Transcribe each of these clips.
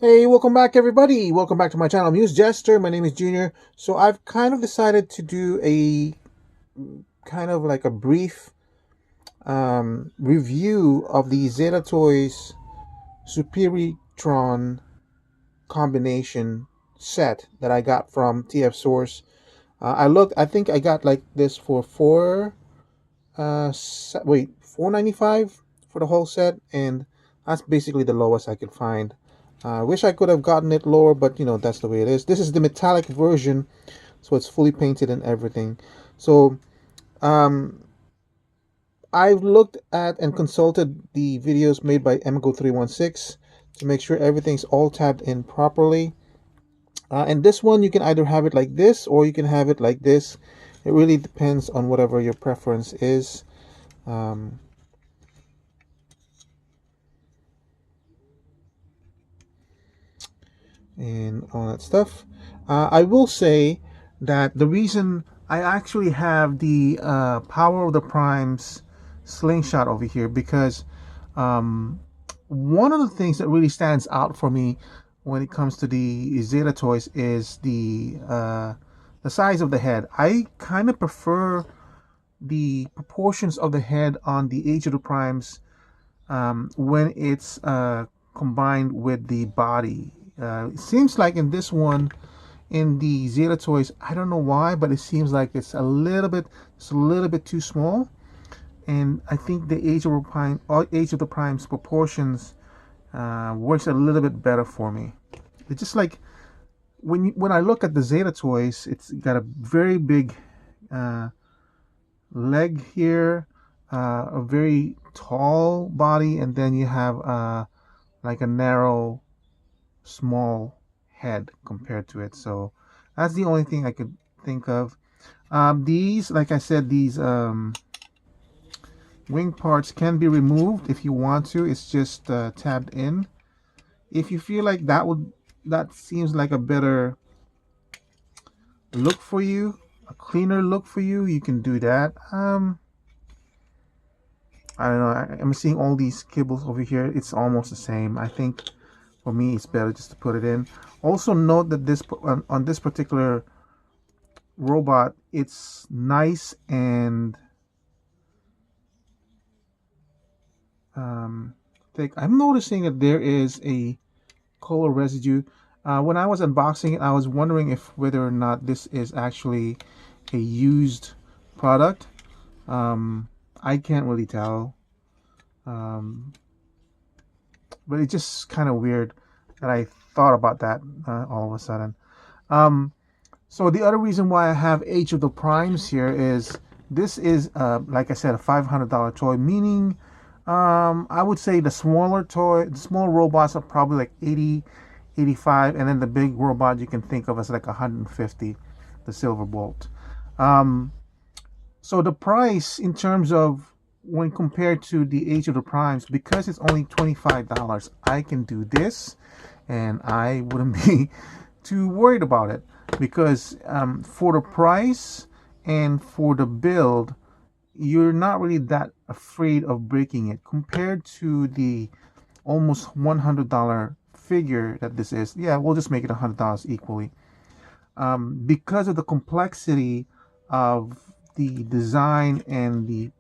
Hey, welcome back, everybody. Welcome back to my channel, Muse Jester. My name is Junior. So I've kind of decided to do a kind of like a brief review of the Zeta Toys Superion combination set that I got from TF Source. I think I got like this for wait, 4.95 for the whole set, and that's basically the lowest I could find. I wish I could have gotten it lower, but that's the way it is. This is the metallic version, so it's fully painted and everything. So um, I've looked at and consulted the videos made by Emigo316 to make sure everything's all tabbed in properly. And this one, you can either have it like this or you can have it like this. It really depends on whatever your preference is. Um, and all that stuff. I will say that the reason I actually have the Power of the Primes slingshot over here because um, one of the things that really stands out for me when it comes to the Zeta toys is the size of the head. I kind of prefer the proportions of the head on the Age of the Primes when it's combined with the body. It seems like in this one, in the Zeta toys, I don't know why, but it seems like it's a little bit too small. And I think the Age of the Primes proportions works a little bit better for me. It's just like when I look at the Zeta toys, it's got a very big uh, leg here, a very tall body, and then you have like a narrow, small head compared to it. So that's the only thing I could think of. These, like I said, these wing parts can be removed if you want to. It's just tabbed in. If you feel like that seems like a better look for you, a cleaner look for you, you can do that. I don't know. I'm seeing all these kibbles over here. It's almost the same. I think for me, it's better just to put it in. Also note that this on this particular robot, it's nice and thick. I'm noticing that there is a color residue. When I was unboxing it, I was wondering if whether or not this is actually a used product. I can't really tell. Um, but it's just kind of weird that I thought about that all of a sudden. Um, so the other reason why I have Age of the Primes here is this is, like I said, a $500 toy, meaning I would say the small robots are probably like 80, 85, and then the big robot you can think of as like 150, the Silver Bolt. Um, so the price in terms of when compared to the Age of the Primes, because it's only $25, I can do this and I wouldn't be too worried about it because for the price and for the build, you're not really that afraid of breaking it compared to the almost $100 figure that this is. Yeah, we'll just make it $100 equally. Because of the complexity of the design and the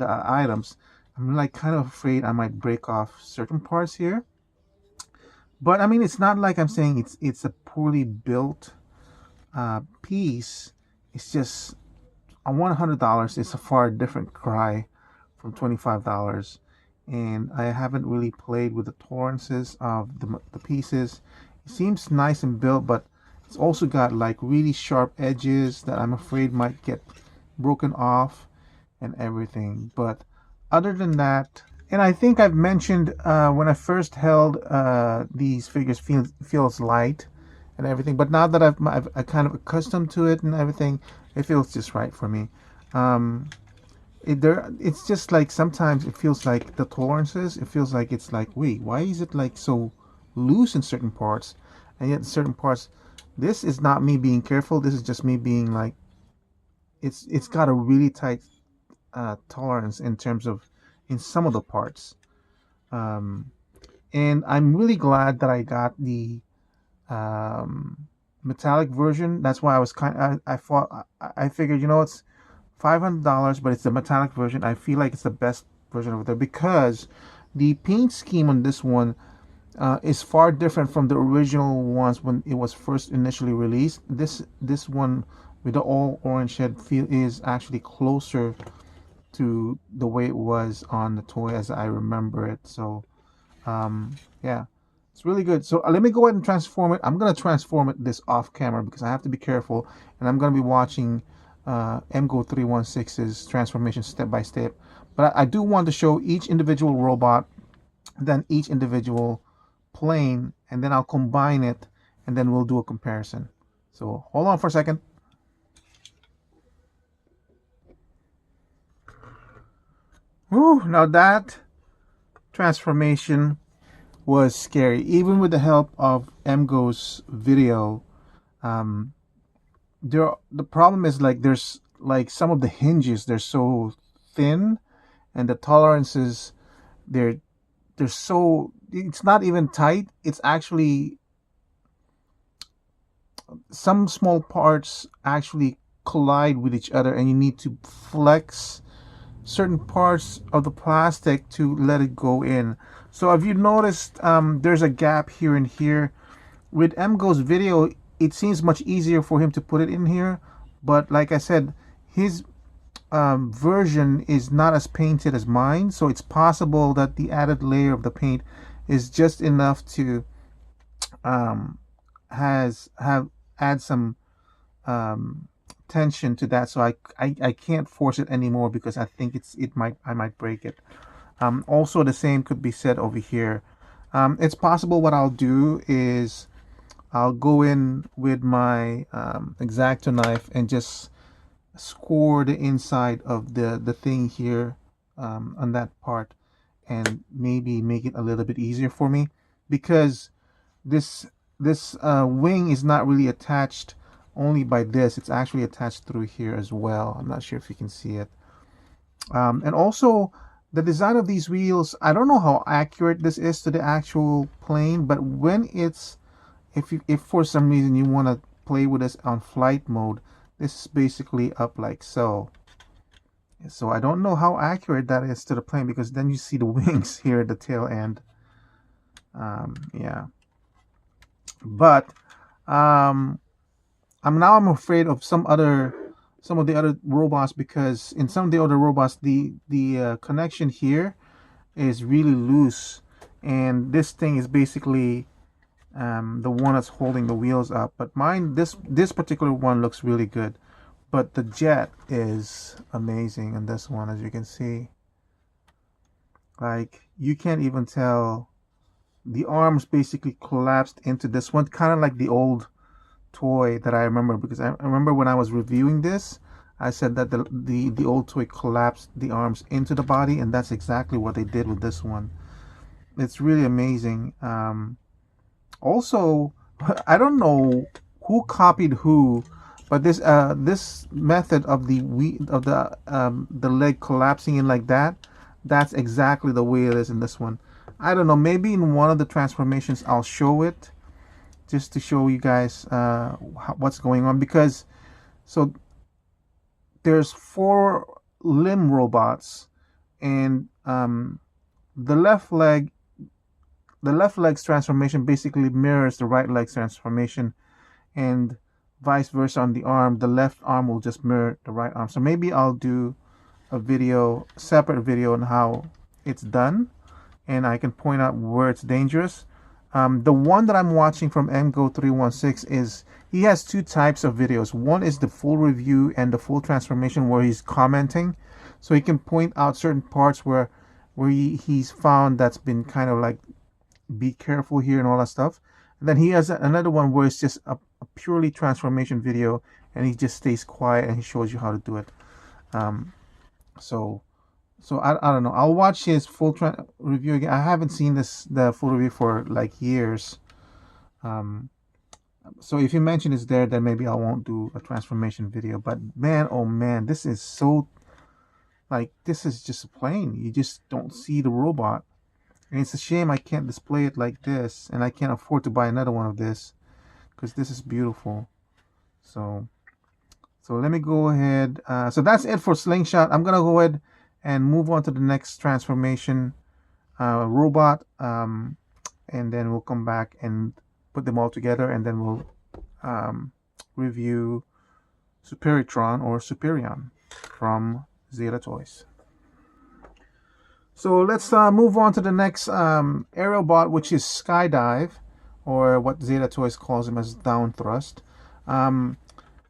items, I'm like kind of afraid I might break off certain parts here. But I mean, it's not like I'm saying it's a poorly built piece. It's just on $100, it's a far different cry from $25. And I haven't really played with the tolerances of the pieces. It seems nice and built, but it's also got like really sharp edges that I'm afraid might get broken off and everything. But other than that, and I think I've mentioned when I first held these figures feels light and everything, but now that I kind of accustomed to it and everything, it feels just right for me. Um, it's just like sometimes it feels like the tolerances. It feels like it's like, wait, why is it like so loose in certain parts, and yet in certain parts, this is not me being careful. This is just me being like, it's got a really tight tolerance in terms of in some of the parts. Um, And I'm really glad that I got the um, metallic version. That's why I was I thought I figured, it's $500, but it's the metallic version. I feel like it's the best version over there because the paint scheme on this one is far different from the original ones when it was first initially released. This one with the all orange head feel is actually closer to the way it was on the toy as I remember it. So yeah, it's really good. So let me go ahead and transform it. I'm gonna transform it this off camera because I have to be careful, and I'm gonna be watching MGO 316's transformation step by step. But I do want to show each individual robot, then each individual plane, and then I'll combine it, and then we'll do a comparison. So hold on for a second. Whew, now that transformation was scary. Even with the help of MGO's video, um, the problem is like there's like some of the hinges they're so thin, and the tolerances they're so it's not even tight. It's actually some small parts actually collide with each other, and you need to flex certain parts of the plastic to let it go in. So if you noticed, there's a gap here and here. With MGO's video, it seems much easier for him to put it in here, but like I said, his version is not as painted as mine, so it's possible that the added layer of the paint is just enough to um, has have add some um, tension to that. So I can't force it anymore because I think I might break it. Also, the same could be said over here. It's possible what I'll do is I'll go in with my X-Acto knife and just score the inside of the thing here on that part, and maybe make it a little bit easier for me because this wing is not really attached only by this. It's actually attached through here as well. I'm not sure if you can see it. And also the design of these wheels, I don't know how accurate this is to the actual plane, but when it's if for some reason you want to play with this on flight mode, this is basically up like so. So I don't know how accurate that is to the plane because then you see the wings here at the tail end. Yeah, but I'm afraid of some of the other robots because in some of the other robots the connection here is really loose, and this thing is basically the one that's holding the wheels up. But mine, this particular one looks really good. But the jet is amazing in this one, as you can see. Like you can't even tell. The arms basically collapsed into this one, kind of like the old toy that I remember, because I remember when I was reviewing this, I said that the old toy collapsed the arms into the body, and that's exactly what they did with this one. It's really amazing. Also, I don't know who copied who, but this method of the leg collapsing in like that, that's exactly the way it is in this one. I don't know, maybe in one of the transformations I'll show it just to show you guys what's going on, because so there's 4 limb robots, and the left leg the left leg's transformation basically mirrors the right leg's transformation, and vice versa on the arm. The left arm will just mirror the right arm. So maybe I'll do a separate video on how it's done, and I can point out where it's dangerous. The one that I'm watching from MGO 316 is he has 2 types of videos. One is the full review and the full transformation where he's commenting, so he can point out certain parts where he's found that's been kind of like be careful here and all that stuff. And then he has another one where it's just a purely transformation video, and he just stays quiet and he shows you how to do it. Um, so I don't know. I'll watch his full review again. I haven't seen the full review for like years. So if you mention it's there, then maybe I won't do a transformation video. But man, oh man, this is so, like, this is just plain. You just don't see the robot. And it's a shame I can't display it like this, and I can't afford to buy another one of this because this is beautiful. So, so let me go ahead. So that's it for Slingshot. I'm gonna go ahead and move on to the next transformation robot, and then we'll come back and put them all together, and then we'll um, review Superitron or Superion from Zeta Toys. So let's move on to the next aerial bot, which is Skydive, or what Zeta Toys calls him as Down Thrust. Um,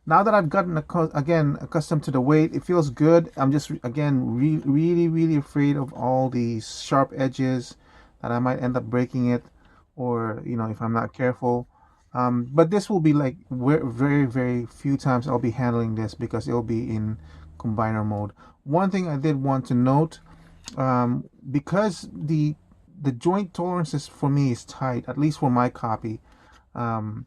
now that I've gotten again accustomed to the weight, it feels good. I'm just again really afraid of all these sharp edges that I might end up breaking it, or if I'm not careful. But this will be like very few times I'll be handling this because it'll be in combiner mode. One thing I did want to note, because the joint tolerances for me is tight, at least for my copy. Um,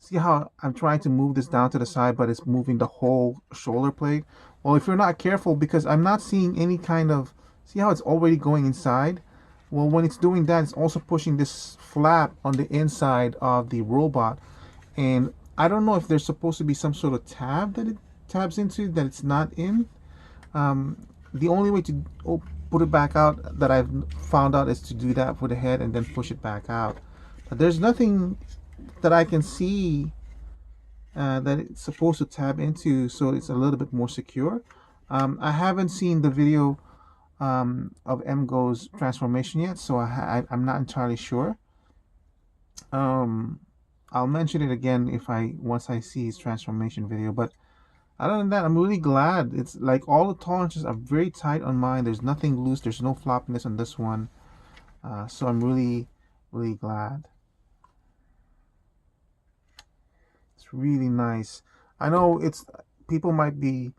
See how I'm trying to move this down to the side, but it's moving the whole shoulder blade? Well, if you're not careful, because I'm not seeing any kind of, see how it's already going inside? Well, when it's doing that, it's also pushing this flap on the inside of the robot. And I don't know if there's supposed to be some sort of tab that it tabs into that it's not in. The only way to put it back out that I've found out is to do that for the head and then push it back out. But there's nothing that I can see that it's supposed to tab into, so it's a little bit more secure. I haven't seen the video of MGO's transformation yet, so I'm not entirely sure. I'll mention it again if once I see his transformation video. But other than that, I'm really glad. It's like all the tolerances are very tight on mine. There's nothing loose. There's no floppiness on this one. So I'm really glad. It's really nice. I know people might be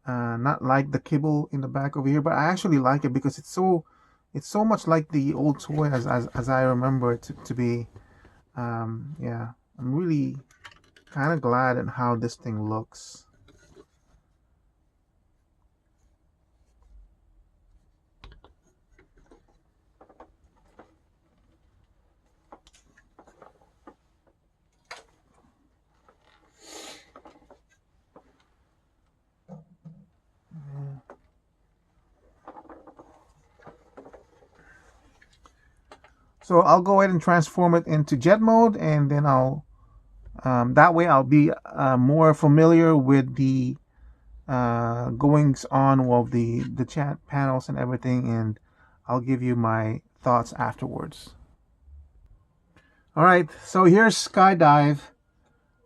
not like the kibble in the back over here, but I actually like it because it's so much like the old toy as I remember it to be. Yeah, I'm really kind of glad at how this thing looks. So I'll go ahead and transform it into jet mode, and then that way I'll be more familiar with the goings on of the chat panels and everything, and I'll give you my thoughts afterwards. All right, so here's Skydive,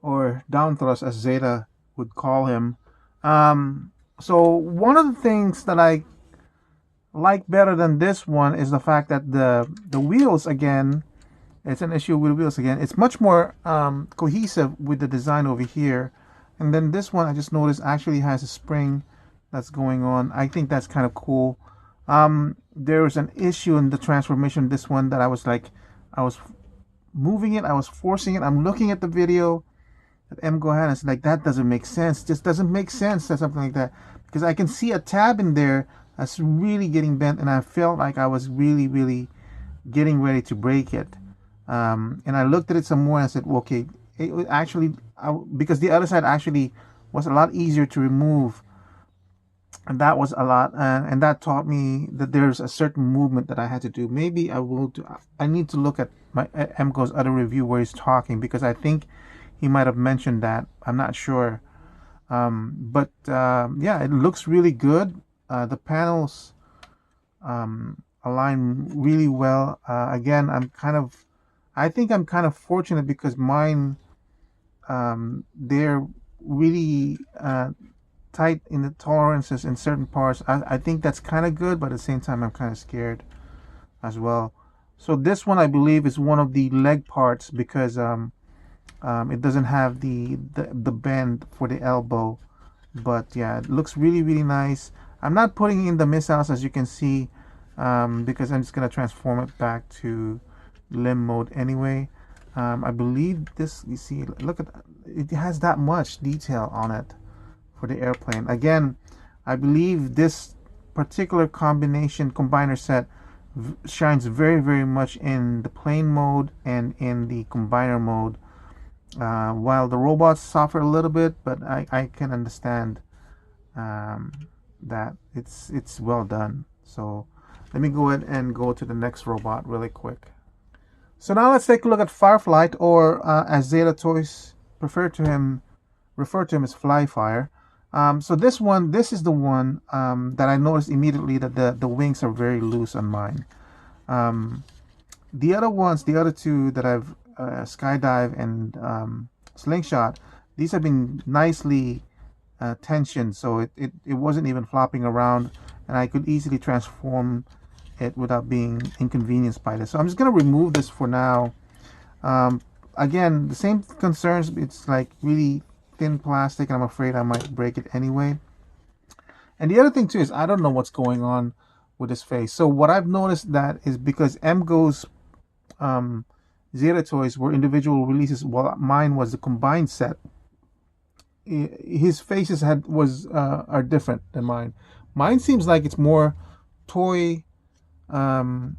or Down Thrust as Zeta would call him. So one of the things that I like better than this one is the fact that the wheels, again, it's an issue with wheels again. It's much more cohesive with the design over here. And then this one I just noticed actually has a spring that's going on. I think that's kind of cool. There's an issue in the transformation, this one, that I was moving it, I was forcing it. I'm looking at the video that MGO had, and it's like, that doesn't make sense. Just doesn't make sense or something like that. Because I can see a tab in there that's really getting bent, and I felt like I was really getting ready to break it. And I looked at it some more and I said, well, okay, it was actually, because the other side actually was a lot easier to remove, and that was a lot, and that taught me that there's a certain movement that I had to do. Maybe I need to look at my MGO's other review where he's talking, because I think he might have mentioned that. I'm not sure. But yeah, it looks really good. The panels align really well. Again, I think I'm kind of fortunate because mine, they're really tight in the tolerances in certain parts. I think that's kind of good, but at the same time, I'm kind of scared as well. So this one, I believe, is one of the leg parts because it doesn't have the bend for the elbow. But yeah, it looks really nice. I'm not putting in the missiles, as you can see, because I'm just going to transform it back to limb mode anyway. I believe this, you see, look at it, has that much detail on it for the airplane. Again, I believe this particular combiner set shines very much in the plane mode and in the combiner mode. While the robots suffer a little bit, but I can understand um, that it's well done. So let me go ahead and go to the next robot really quick. So now let's take a look at Fireflight, or as Zeta Toys refer to him as Flyfire. So this is the one that I noticed immediately that the wings are very loose on mine. Um, the other ones, the other two that I've skydive and slingshot, these have been nicely tensioned, so it wasn't even flopping around, and I could easily transform it without being inconvenienced by this. So I'm just gonna remove this for now. Um, Again, the same concerns. It's like really thin plastic, and I'm afraid I might break it anyway. And the other thing too is I don't know what's going on with this face. So what I've noticed that is because MGO's um, Zeta toys were individual releases, while mine was the combined set. His faces are different than mine. Mine seems like it's more toy, um,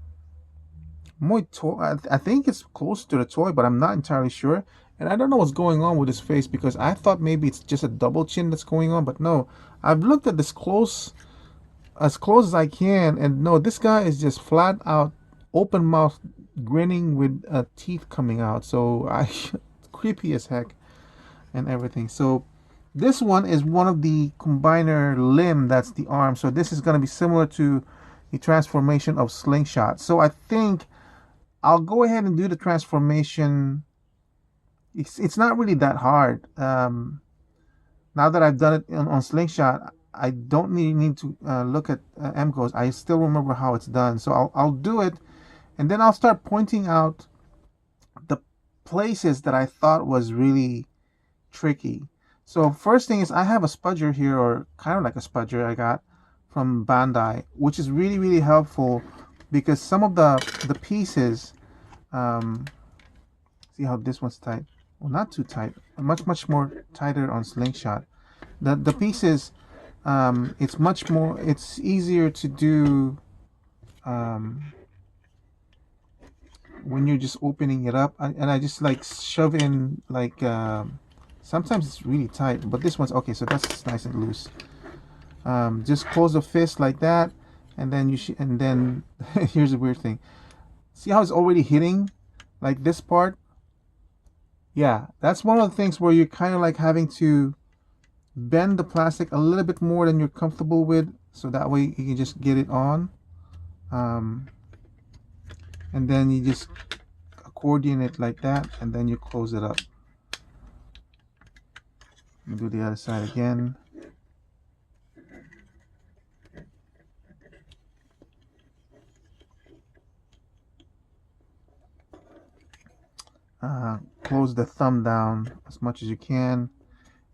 more toy. I think it's close to the toy, but I'm not entirely sure. And I don't know what's going on with his face because I thought maybe it's just a double chin that's going on, but no. I've looked at this as close as I can, and no, this guy is just flat out open mouth grinning with teeth coming out. So I creepy as heck and everything. So this one is one of the combiner limb, that's the arm. So this is going to be similar to the transformation of Slingshot. So I think I'll go ahead and do the transformation. It's not really that hard. Now that I've done it on Slingshot, I don't need to look at MGOs. I still remember how it's done. So I'll do it, and then I'll start pointing out the places that I thought was really tricky. So first thing is I have a spudger here, or kind of like a spudger I got from Bandai, which is really helpful because some of the pieces, um, see how this one's tight? Well, not too tight, much more tighter on Slingshot. The pieces, it's easier to do when you're just opening it up, and I just like shove in like sometimes it's really tight, but this one's okay, so that's nice and loose. Just close the fist like that, and then and then here's a weird thing. See how it's already hitting like this part? Yeah, that's one of the things where you're kind of like having to bend the plastic a little bit more than you're comfortable with, so that way you can just get it on. And then you just accordion it like that, and then you close it up. Do the other side again. Close the thumb down as much as you can,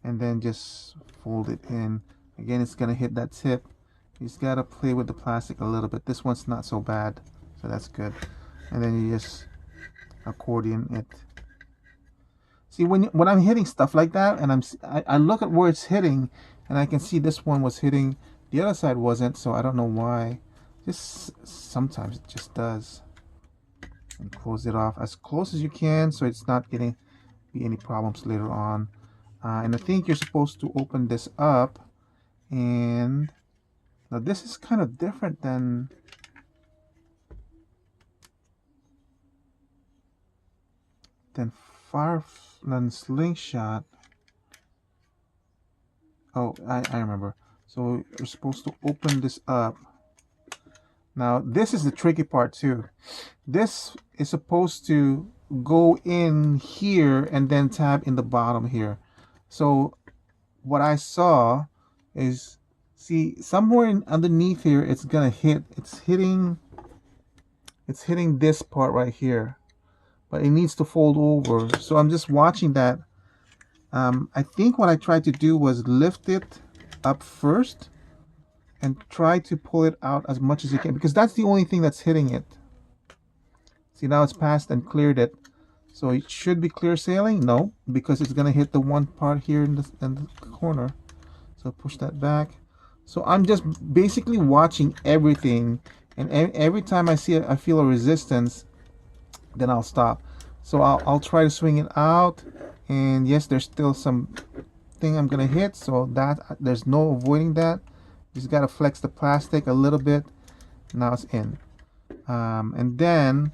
and then just fold it in. Again, it's gonna hit that tip. You just gotta play with the plastic a little bit. This one's not so bad, so that's good. And then you just accordion it. See, when I'm hitting stuff like that, and I look at where it's hitting, and I can see this one was hitting, the other side wasn't, so I don't know why. Just sometimes it just does. And close it off as close as you can, so it's not getting be any problems later on. And I think you're supposed to open this up, and now this is kind of different than than Slingshot. Oh, I remember. So you're supposed to open this up. Now this is the tricky part too. This is supposed to go in here and then tab in the bottom here. So what I saw is, see, somewhere underneath here it's gonna hit. It's hitting this part right here, but it needs to fold over. So I'm just watching that. I think what I tried to do was lift it up first and try to pull it out as much as you can, because that's the only thing that's hitting it. See, now it's passed and cleared it. So it should be clear sailing. No, because it's gonna hit the one part here in the corner. So push that back. So I'm just basically watching everything and every time I feel a resistance, then I'll stop. So I'll try to swing it out, and yes, there's still some thing I'm gonna hit, so that there's no avoiding that. Just gotta flex the plastic a little bit. Now it's in. And then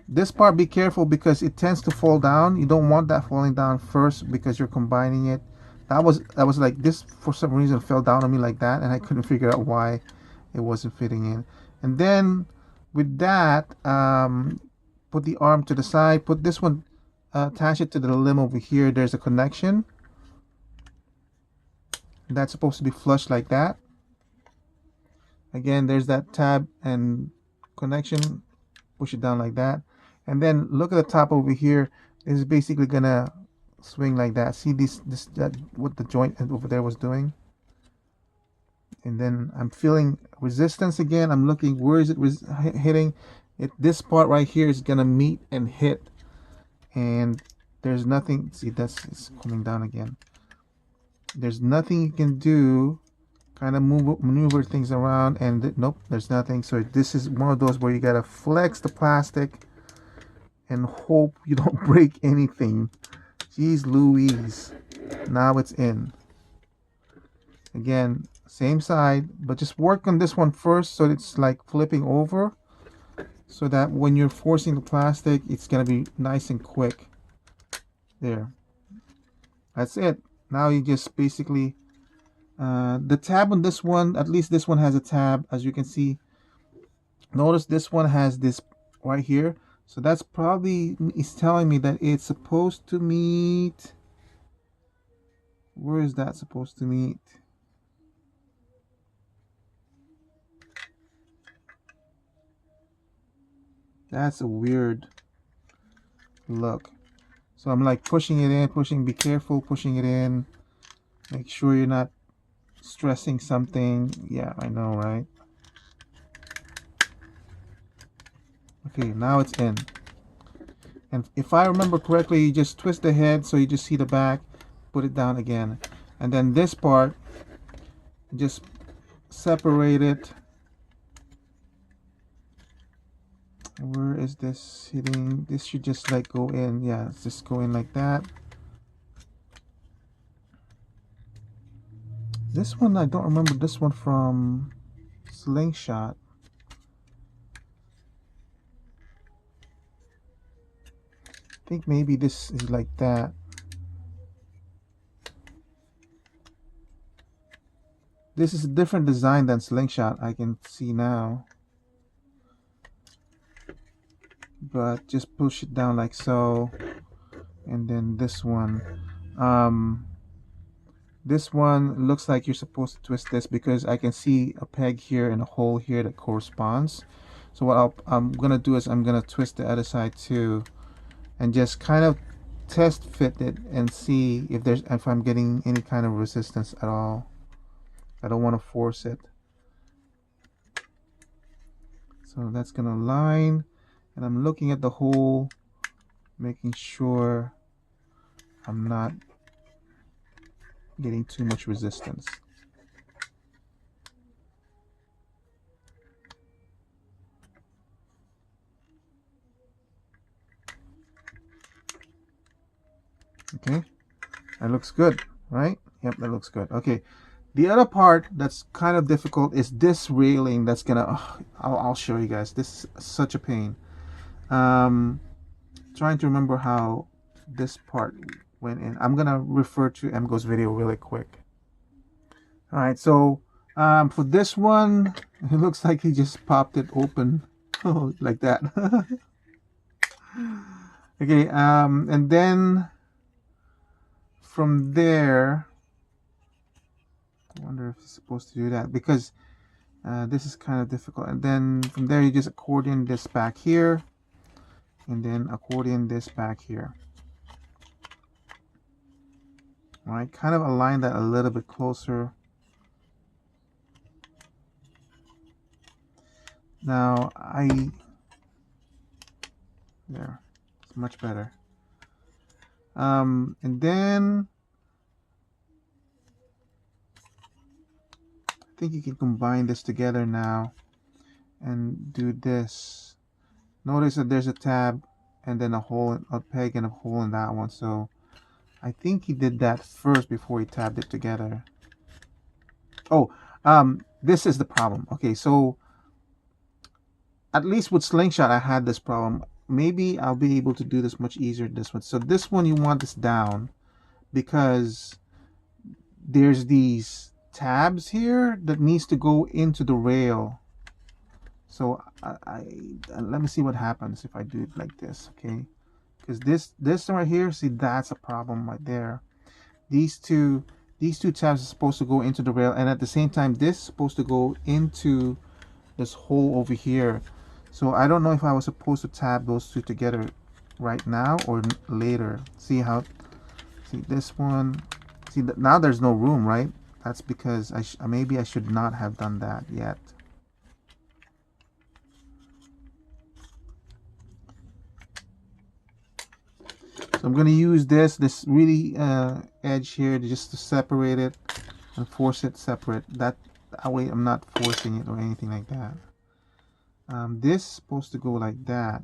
this part, be careful because it tends to fall down. You don't want that falling down first because you're combining it. That was like this, for some reason fell down on me like that, and I couldn't figure out why it wasn't fitting in. And then with that, put the arm to the side, put this one, attach it to the limb over here. There's a connection that's supposed to be flush like that. Again, there's that tab and connection. Push it down like that, and then look at the top over here. This is basically gonna swing like that. See this that what the joint over there was doing. And then I'm feeling resistance again. I'm looking, where is it hitting it. This part right here is gonna meet and hit, and there's nothing. See, it's coming down again. There's nothing you can do. Kind of maneuver things around, and nope, there's nothing. So this is one of those where you gotta flex the plastic and hope you don't break anything. Jeez Louise. Now it's in. Again, same side, but just work on this one first so it's like flipping over, so that when you're forcing the plastic, it's gonna be nice and quick. There. That's it. Now you just basically the tab on this one, at least this one has a tab, as you can see. Notice this one has this right here, so that's probably is telling me that it's supposed to meet. Where is that supposed to meet? That's a weird look. So I'm like pushing it in, be careful pushing it in. Make sure you're not stressing something. Yeah, I know, right? Okay, now it's in. And if I remember correctly, you just twist the head so you just see the back, put it down again. And then this part, just separate it. Where is this hitting? This should just like go in. Yeah, it's just go in like that. This one, I don't remember this one from Slingshot. I think maybe this is like that. This is a different design than Slingshot, I can see now. But just push it down like so. And then this one. This one looks like you're supposed to twist this because I can see a peg here and a hole here that corresponds. So what I'm gonna do is I'm gonna twist the other side too, and just kind of test fit it and see if I'm getting any kind of resistance at all. I don't want to force it. So that's gonna line, and I'm looking at the hole, making sure I'm not getting too much resistance. Okay, that looks good, right? Yep, that looks good. Okay, the other part that's kind of difficult is this railing. That's gonna I'll show you guys. This is such a pain. Trying to remember how this part went in. I'm gonna refer to MGo's video really quick. All right, so for this one, it looks like he just popped it open like that. Okay, and then from there, I wonder if he's supposed to do that because this is kind of difficult. And then from there, you just accordion this back here, and then accordion this back here. All right, kind of align that a little bit closer. Now there, it's much better. And then I think you can combine this together now, and do this. Notice that there's a tab and then a hole, a peg and a hole in that one. So I think he did that first before he tabbed it together. Oh, this is the problem. Okay, so at least with Slingshot, I had this problem. Maybe I'll be able to do this much easier than this one. So this one, you want this down because there's these tabs here that needs to go into the rail. So let me see what happens if I do it like this, okay? Because this right here, see, that's a problem right there. These two tabs are supposed to go into the rail, and at the same time, this is supposed to go into this hole over here. So I don't know if I was supposed to tab those two together right now or later. See how, see this one, see that now there's no room, right? That's because maybe I should not have done that yet. So I'm going to use this really edge here just to separate it and force it separate. That way I'm not forcing it or anything like that. This is supposed to go like that.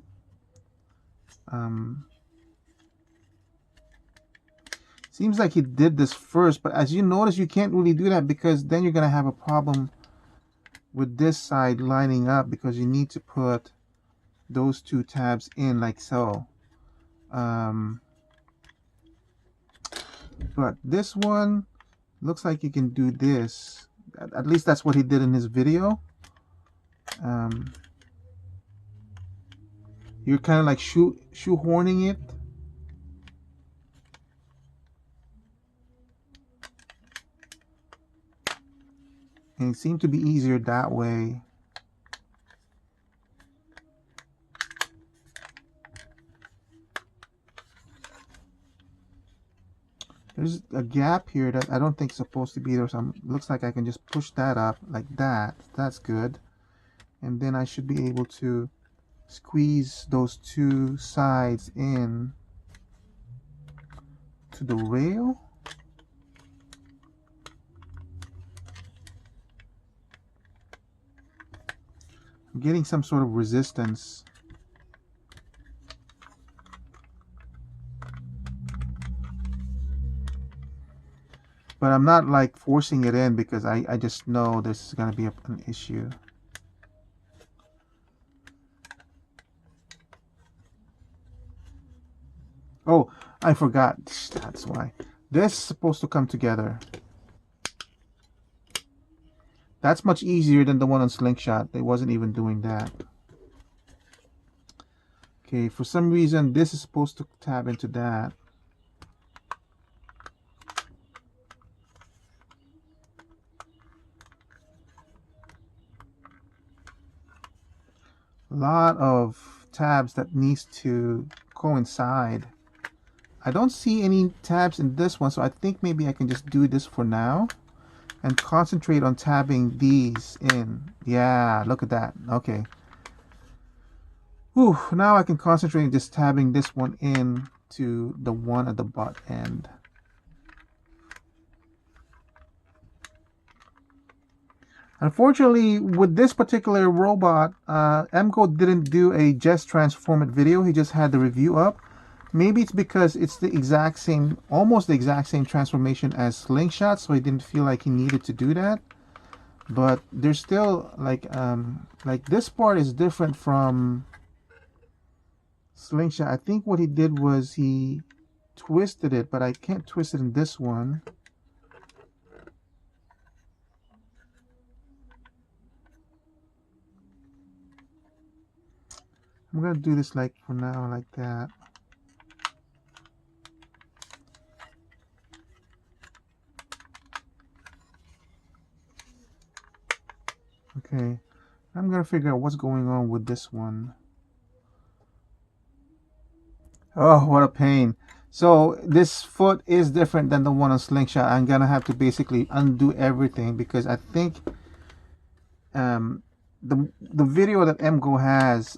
Seems like he did this first, but as you notice, you can't really do that because then you're going to have a problem with this side lining up because you need to put those two tabs in like so. But this one looks like you can do this. At least that's what he did in his video. You're kind of like shoehorning it. And it seemed to be easier that way. There's a gap here that I don't think is supposed to be there. So looks like I can just push that up like that. That's good. And then I should be able to squeeze those two sides in to the rail. I'm getting some sort of resistance. But I'm not like forcing it in because I just know this is going to be an issue. Oh, I forgot. That's why. This is supposed to come together. That's much easier than the one on Slingshot. They wasn't even doing that. Okay, for some reason, this is supposed to tab into that. A lot of tabs that needs to coincide. I don't see any tabs in this one, so I think maybe I can just do this for now and concentrate on tabbing these in. Yeah, look at that. Okay. Whew, now I can concentrate on just tabbing this one in to the one at the butt end. Unfortunately, with this particular robot, MGO didn't do a just transform it video. He just had the review up. Maybe it's because it's the exact same, almost the exact same transformation as Slingshot, so he didn't feel like he needed to do that. But there's still like this part is different from Slingshot. I think what he did was he twisted it, but I can't twist it in this one. I'm gonna do this like for now, like that. Okay, I'm gonna figure out what's going on with this one. Oh, what a pain. So this foot is different than the one on Slingshot. I'm gonna have to basically undo everything because I think the video that MGO has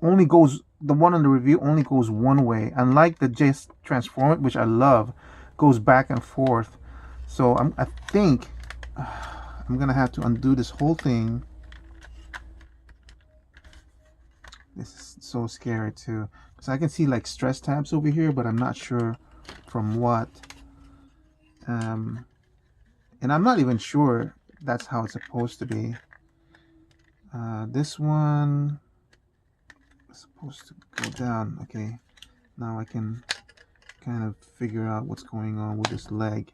only goes, the one on the review only goes one way, unlike the just transform it, which I love, goes back and forth. So I think I'm gonna have to undo this whole thing This is so scary too, because I can see like stress tabs over here, but I'm not sure from what. And I'm not even sure that's how it's supposed to be. This one is supposed to go down. Okay, now I can kind of figure out what's going on with this leg.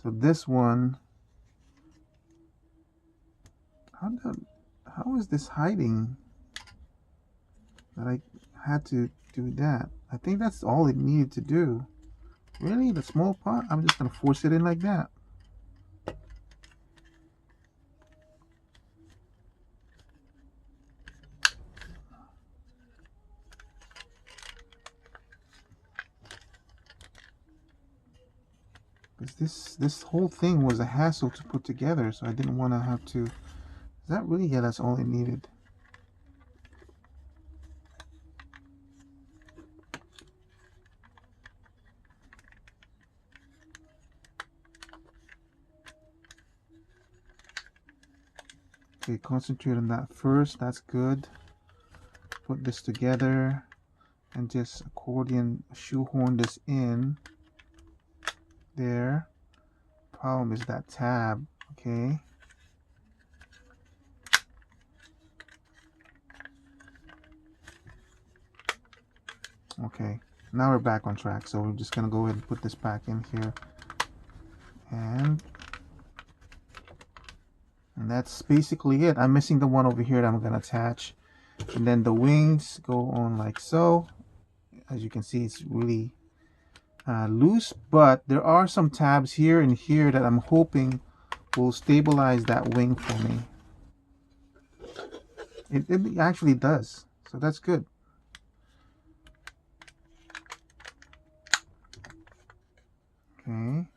So this one, how is this hiding that I had to do that? I think that's all it needed to do. Really, the small part? I'm just gonna force it in like that. Because this whole thing was a hassle to put together, so I didn't want to have to. Is that really? Yeah, that's all it needed. Okay, concentrate on that first. That's good. Put this together and just accordion shoehorn this in there. Problem is that tab. Okay. Okay, now we're back on track. So we're just gonna go ahead and put this back in here, and that's basically it. I'm missing the one over here that I'm gonna attach, and then the wings go on like so. As you can see, it's really loose, but there are some tabs here and here that I'm hoping will stabilize that wing for me. It actually does, so that's good. Okay.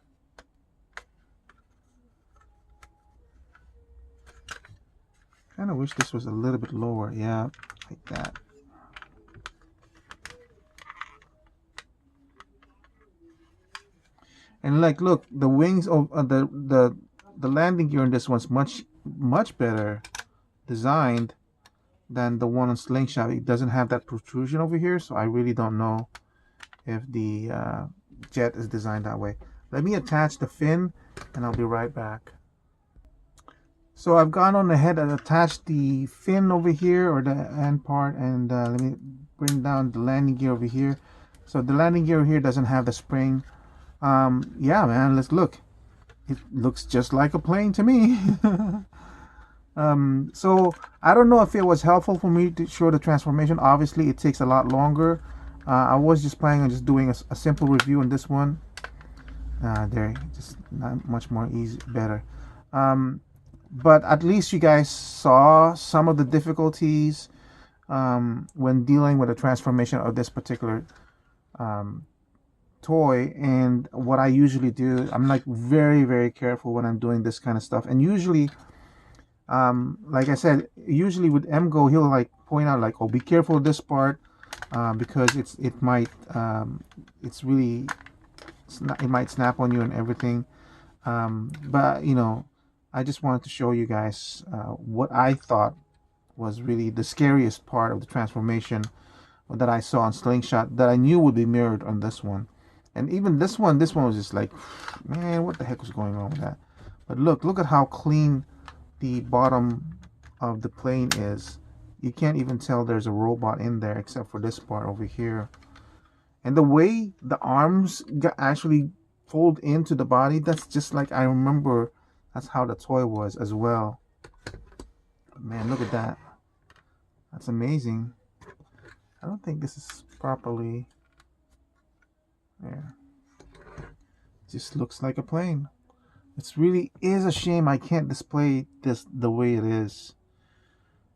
Kind of wish this was a little bit lower. Yeah, like that. And like, look, the wings of the landing gear in this one's much better designed than the one on Slingshot. It doesn't have that protrusion over here, so I really don't know if the jet is designed that way. Let me attach the fin, and I'll be right back. So I've gone on ahead and attached the fin over here, or the end part, and let me bring down the landing gear over here. So the landing gear here doesn't have the spring. Yeah, man, let's look. It looks just like a plane to me. So I don't know if it was helpful for me to show the transformation. Obviously, it takes a lot longer. I was just planning on just doing a simple review on this one. There, just not much more easy, better. But at least you guys saw some of the difficulties when dealing with the transformation of this particular toy. And what I usually do, I'm like very careful when I'm doing this kind of stuff. And usually, like I said, usually with MGO, he'll like point out like, oh, be careful of this part because it might snap on you and everything. But you know, I just wanted to show you guys what I thought was really the scariest part of the transformation that I saw on Slingshot that I knew would be mirrored on this one. And even this one was just like, man, what the heck was going on with that? But look at how clean the bottom of the plane is. You can't even tell there's a robot in there except for this part over here. And the way the arms actually fold into the body, that's just like I remember that's how the toy was as well. But man, look at that. That's amazing. I don't think this is properly there. Just looks like a plane. It really is a shame I can't display this the way it is.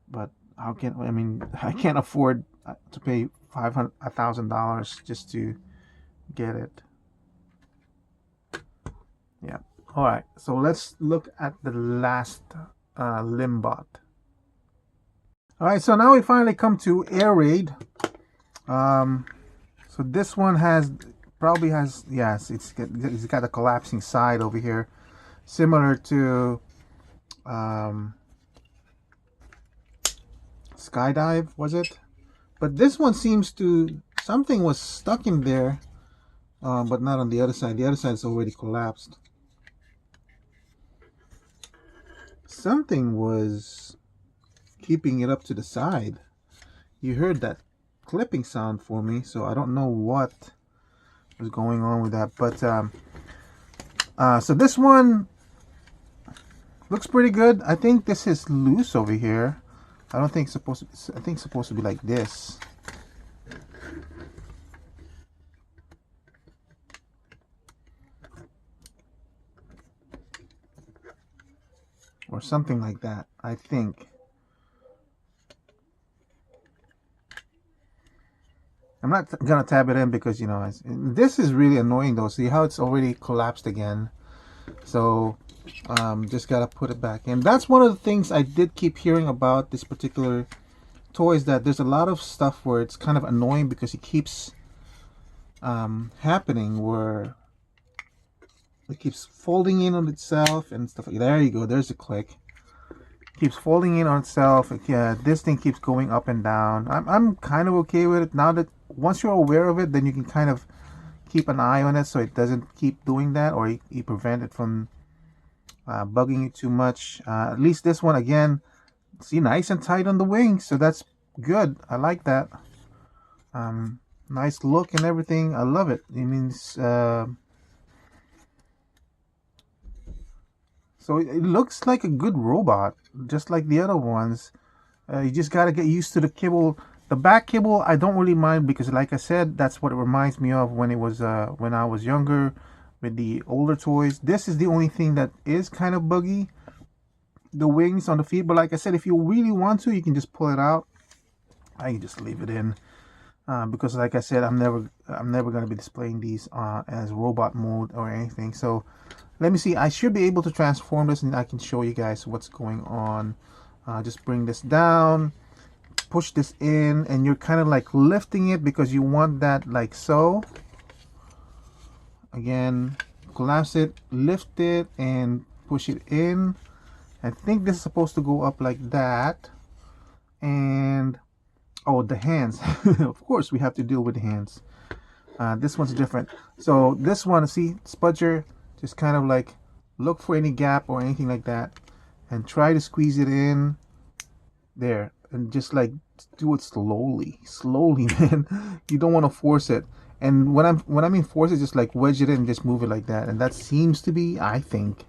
But I can't afford to pay $1,000 just to get it. Yeah. All right. So let's look at the last Limbot. All right. So now we finally come to Air Raid. So this one probably has, yes, it's got a collapsing side over here, similar to Skydive, was it? But this one seems to, something was stuck in there, but not on the other side. The other side is already collapsed. Something was keeping it up to the side. You heard that clipping sound for me, so I don't know what was going on with that. But so this one looks pretty good. I think this is loose over here. I don't think it's supposed to. I think it's supposed to be like this. Or something like that, I think. I'm not gonna tab it in because, you know, this is really annoying though. See how it's already collapsed again? So just gotta put it back in. That's one of the things I did keep hearing about this particular toy, is that there's a lot of stuff where it's kind of annoying because it keeps happening, where it keeps folding in on itself and stuff. There you go, there's a click. Keeps folding in on itself. Yeah, this thing keeps going up and down. I'm kind of okay with it now. That once you're aware of it, then you can kind of keep an eye on it so it doesn't keep doing that, or you prevent it from bugging you too much. At least this one, again, see, nice and tight on the wings, so that's good. I like that. Nice look and everything. I love it. It means so it looks like a good robot, just like the other ones. You just gotta get used to the kibble. The back kibble, I don't really mind because, like I said, that's what it reminds me of when it was when I was younger with the older toys. This is the only thing that is kind of buggy, the wings on the feet. But like I said, if you really want to, you can just pull it out. I can just leave it in because, like I said, I'm never gonna be displaying these as robot mode or anything. So let me see. I should be able to transform this, and I can show you guys what's going on. Just bring this down, push this in, and you're kind of like lifting it because you want that, like so. Again, collapse it, lift it, and push it in. I think this is supposed to go up like that. And oh, the hands. Of course, we have to deal with the hands. This one's different. So this one, see, Spudger, just kind of like look for any gap or anything like that and try to squeeze it in there, and just like do it slowly, man. You don't want to force it. And when I mean force it, just like wedge it in and just move it like that. And that seems to be, I think,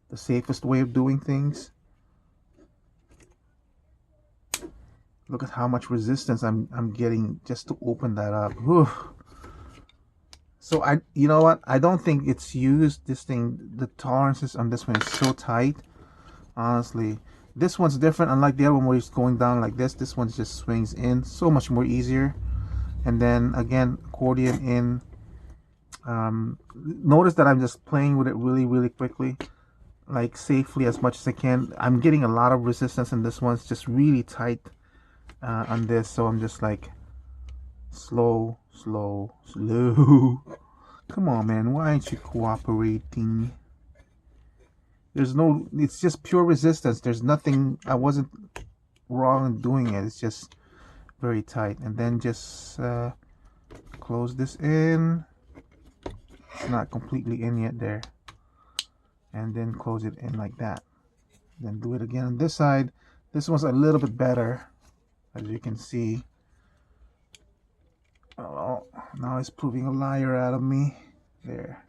the safest way of doing things. Look at how much resistance I'm getting just to open that up. Whew. So you know what? I don't think it's used. This thing, the tolerances on this one is so tight. Honestly, this one's different. Unlike the other one where it's going down like this, this one just swings in. So much more easier. And then again, accordion in. Notice that I'm just playing with it really quickly, like safely as much as I can. I'm getting a lot of resistance in this one. It's just really tight on this. So I'm just like slow. Come on, man, why aren't you cooperating? There's no, it's just pure resistance. There's nothing, I wasn't wrong in doing it. It's just very tight. And then just close this in. It's not completely in yet there. And then close it in like that. Then do it again on this side. This one's a little bit better, as you can see. Oh, now it's proving a liar out of me. There.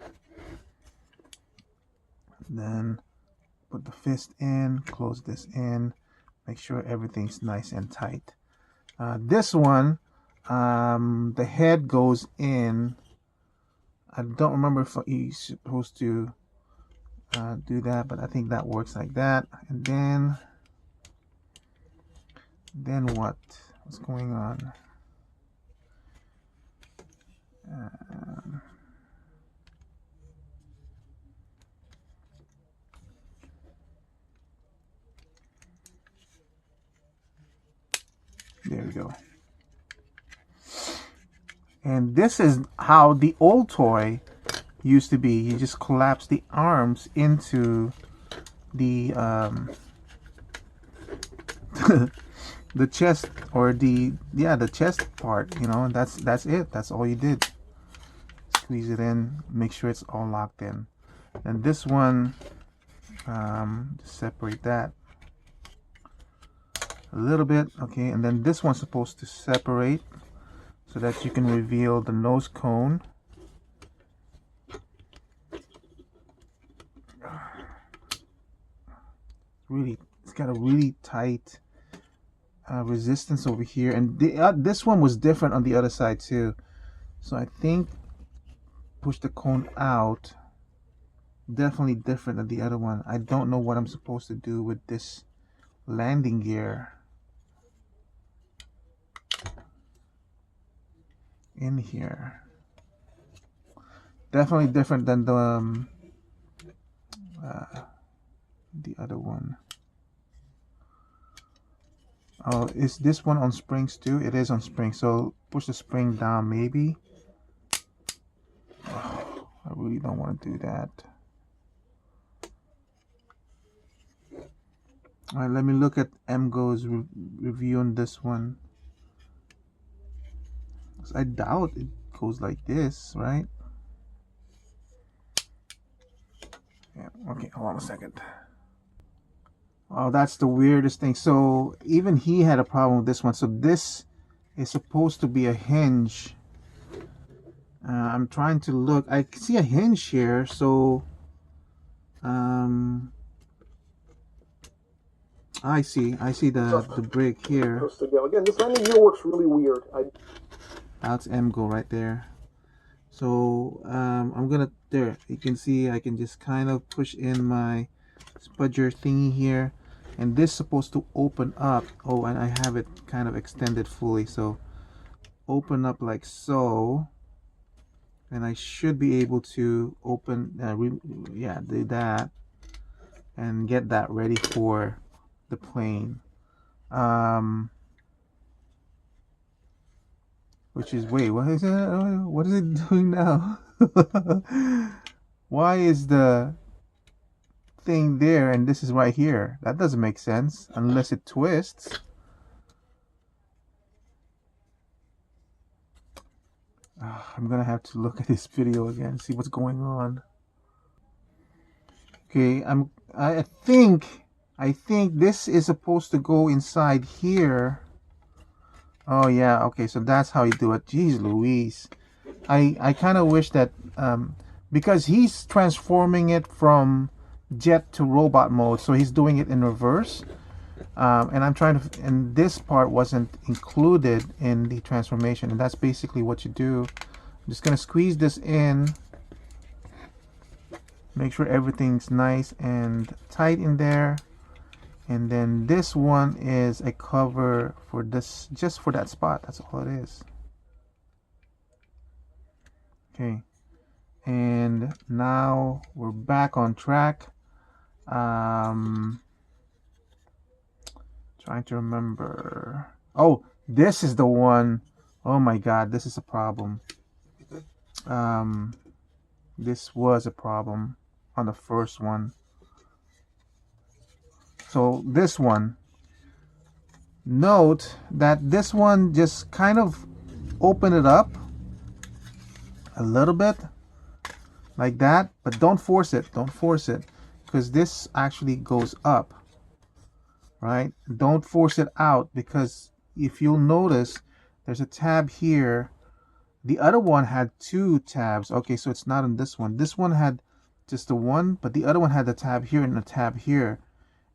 Then put the fist in, close this in, make sure everything's nice and tight. This one, the head goes in. I don't remember if he's supposed to do that, but I think that works like that. And then what? What's going on? There we go. And this is how the old toy used to be. You just collapse the arms into the the chest, or the chest part, you know. That's it. That's all you did. Squeeze it in, make sure it's all locked in. And this one, just separate that a little bit, okay. And then this one's supposed to separate so that you can reveal the nose cone. Really, it's got a really tight resistance over here, and this one was different on the other side too. So I think push the cone out, definitely different than the other one. I don't know what I'm supposed to do with this landing gear in here. Definitely different than the other one. Oh, is this one on springs too? It is on springs, so push the spring down maybe. Oh, I really don't want to do that. All right, let me look at MGo's review on this one. I doubt it goes like this, right? Yeah, okay, hold on a second. Oh, that's the weirdest thing. So even he had a problem with this one. So this is supposed to be a hinge. I'm trying to look. I see a hinge here. So I see the brick here. Again, this landing gear works really weird. That's MGo right there. So I'm gonna, there you can see I can just kind of push in my spudger thingy here, and this is supposed to open up. Oh, and I have it kind of extended fully, so open up like so, and I should be able to open do that and get that ready for the plane. Which is, wait, what is it? What is it doing now? Why is the thing there and this is right here? That doesn't make sense unless it twists. I'm gonna have to look at this video again, see what's going on. Okay, I think this is supposed to go inside here. Oh yeah, okay, so that's how you do it. Jeez Louise. I kind of wish that because he's transforming it from jet to robot mode, so he's doing it in reverse. And I'm trying to, and this part wasn't included in the transformation, and that's basically what you do. I'm just gonna squeeze this in, make sure everything's nice and tight in there, and then this one is a cover for this, just for that spot. That's all it is. Okay, and now we're back on track. Trying to remember. Oh, this is the one. Oh my god, this is a problem. This was a problem on the first one. So this one, note that this one just kind of open it up a little bit like that, but don't force it, because this actually goes up, right? Don't force it out, because if you'll notice, there's a tab here. The other one had two tabs. Okay, so it's not on this one. This one had just the one, but the other one had the tab here and the tab here,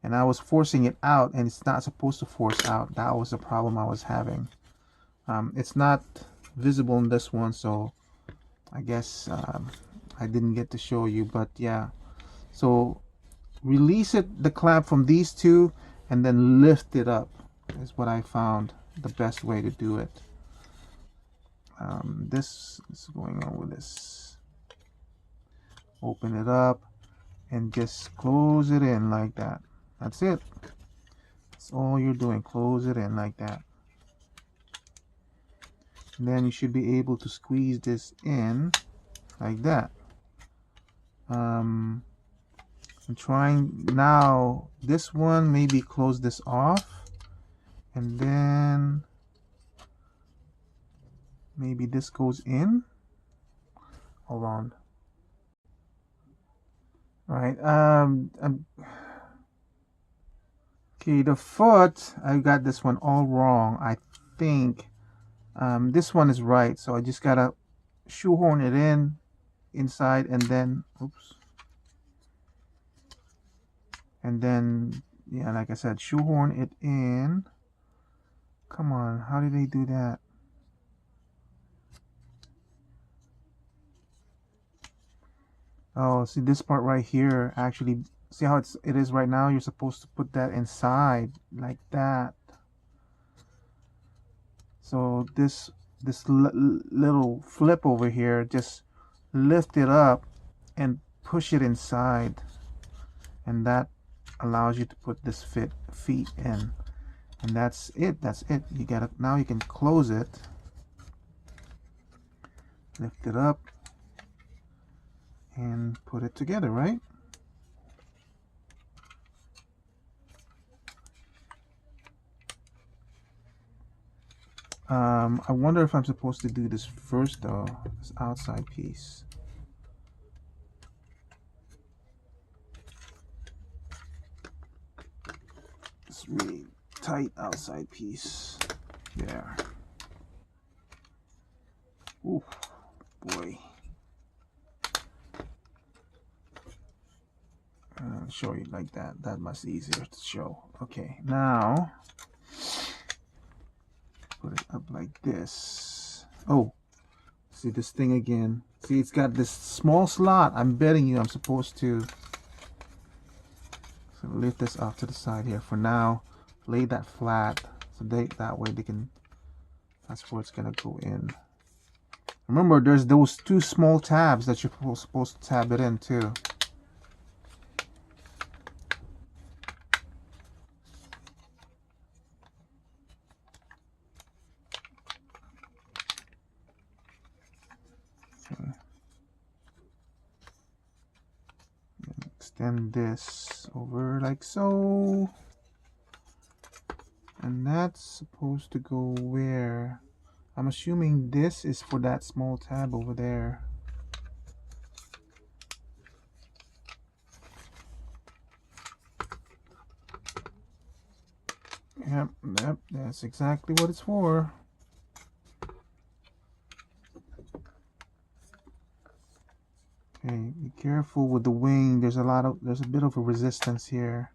and I was forcing it out, and it's not supposed to force out. That was the problem I was having. It's not visible in this one, so I guess I didn't get to show you, but yeah. So release it, the clamp from these two, and then lift it up is what I found the best way to do it. This is going on with this. Open it up and just close it in like that. That's it. That's all you're doing. Close it in like that. And then you should be able to squeeze this in like that. I'm trying now. This one, maybe close this off And then maybe this goes in. Hold on. All right. Okay, the foot, I got this one all wrong. I think this one is right. So I just gotta shoehorn it in inside and then, oops. And then, yeah, like I said, shoehorn it in. Come on, how did they do that? Oh, see this part right here, actually, see how it is right now? You're supposed to put that inside like that. So this little flip over here, just lift it up and push it inside, and that allows you to put this feet in. And that's it. You gotta, now you can close it, lift it up, and put it together, right? I wonder if I'm supposed to do this first though, this outside piece. This really tight outside piece. There. Ooh, boy. I'll show you like that. That much easier to show. Okay, now put it up like this. Oh, see this thing again. See, it's got this small slot. I'm betting you I'm supposed to lift this off to the side here. For now, lay that flat so that way they can, that's where it's gonna go in. Remember, there's those two small tabs that you're supposed to tab it in too. Okay. Extend this over like so. And that's supposed to go where? I'm assuming this is for that small tab over there. Yep, that's exactly what it's for. Okay, be careful with the wing. There's a bit of a resistance here.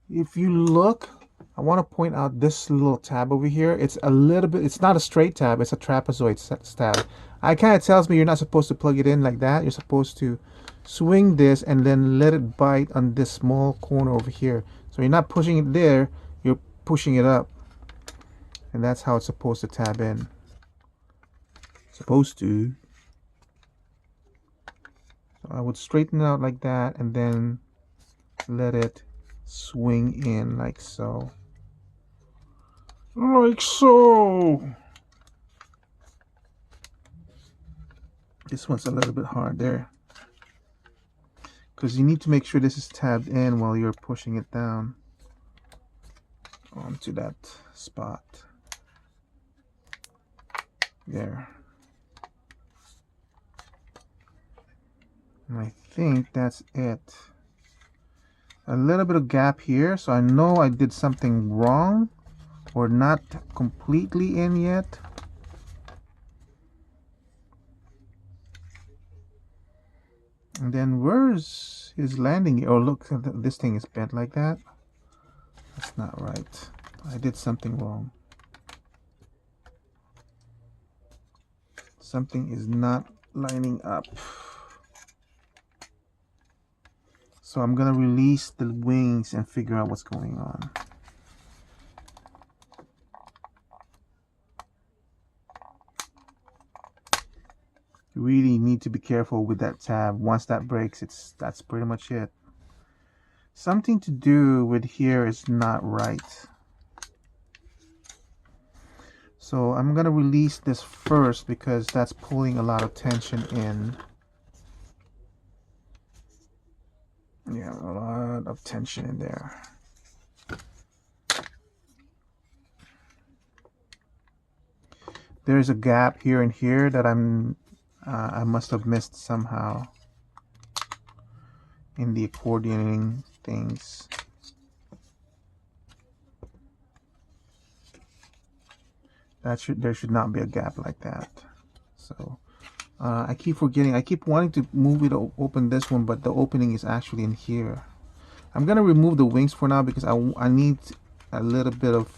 If you look, I want to point out this little tab over here. It's a little bit, it's not a straight tab, it's a trapezoid tab. It kind of tells me you're not supposed to plug it in like that. You're supposed to swing this and then let it bite on this small corner over here. So you're not pushing it there, you're pushing it up. And that's how it's supposed to tab in. Supposed to. So I would straighten it out like that and then let it swing in like so. Like so. This one's a little bit hard there, because you need to make sure this is tabbed in while you're pushing it down onto that spot. There. And I think that's it. A little bit of gap here, so I know I did something wrong or not completely in yet. And then where's his landing gear? Oh, look, this thing is bent like that. That's not right. I did something wrong. Something is not lining up. So I'm gonna release the wings and figure out what's going on. You really need to be careful with that tab. Once that breaks, that's pretty much it. Something to do with here is not right. So I'm gonna release this first because that's pulling a lot of tension in. Yeah, a lot of tension in there. There's a gap here and here that I must have missed somehow in the accordioning things. There should not be a gap like that. So I keep forgetting. I keep wanting to move it open this one, but the opening is actually in here. I'm gonna remove the wings for now because I need a little bit of.